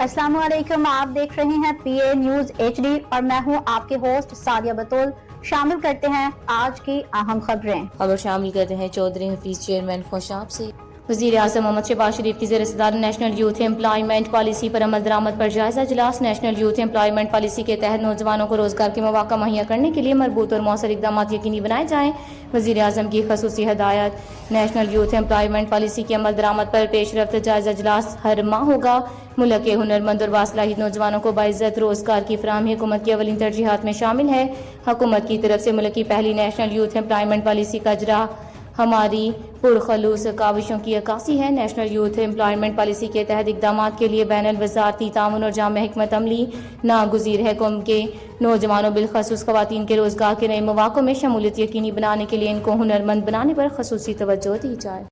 अस्सलाम वालेकुम, आप देख रहे हैं PA न्यूज HD और मैं हूं आपके होस्ट सादिया बतौल। शामिल करते हैं आज की अहम खबरें। शामिल करते हैं चौधरी हफीज चेयरमैन खुशाब से। वज़ीर आज़म मोहम्मद शहबाज शरीफ की ज़ेर-ए-सदारत नेशनल यूथ एम्प्लॉयमेंट पॉलिसी पर अमल दरामद पर जायज़ा इजलास। नेशनल यूथ एम्प्लॉयमेंट पॉलिसी के तहत नौजवानों को रोजगार के मौक़ा मुहैया करने के लिए मरबूत और मौसर इक़दाम यकीनी बनाए जाएँ। वज़ीर आज़म की ख़ुसूसी हदायत। नेशनल यूथ एम्प्लॉयमेंट पॉलिसी की अमल दरामद पर पेशरफ्त जायज़ा इजलास हर माह होगा। मुल्क के हुनरमंद और बासलाहित नौजवानों को बाइज़्ज़त रोजगार की फराहमी हुकूमत की अवलिन तरजीहात में शामिल है। हुकूमत की तरफ से मुल्क की पहली नेशनल यूथ एम्प्लॉयमेंट पॉलिसी का इजरा हमारी पुरखलूस काविशों की अक्कासी है। नेशनल यूथ एम्प्लॉयमेंट पॉलिसी के तहत इक़दामात के लिए बैनुल वज़ारती ताउन और जामे हिकमत अमली नागुज़ीर है। कौम के नौजवानों बिलखसूस ख़वातीन के रोज़गार के नए मौक़ों में शमूलियत यकीनी बनाने के लिए इनको हुनरमंद बनाने पर ख़ुसूसी तवज्जो दी जाए।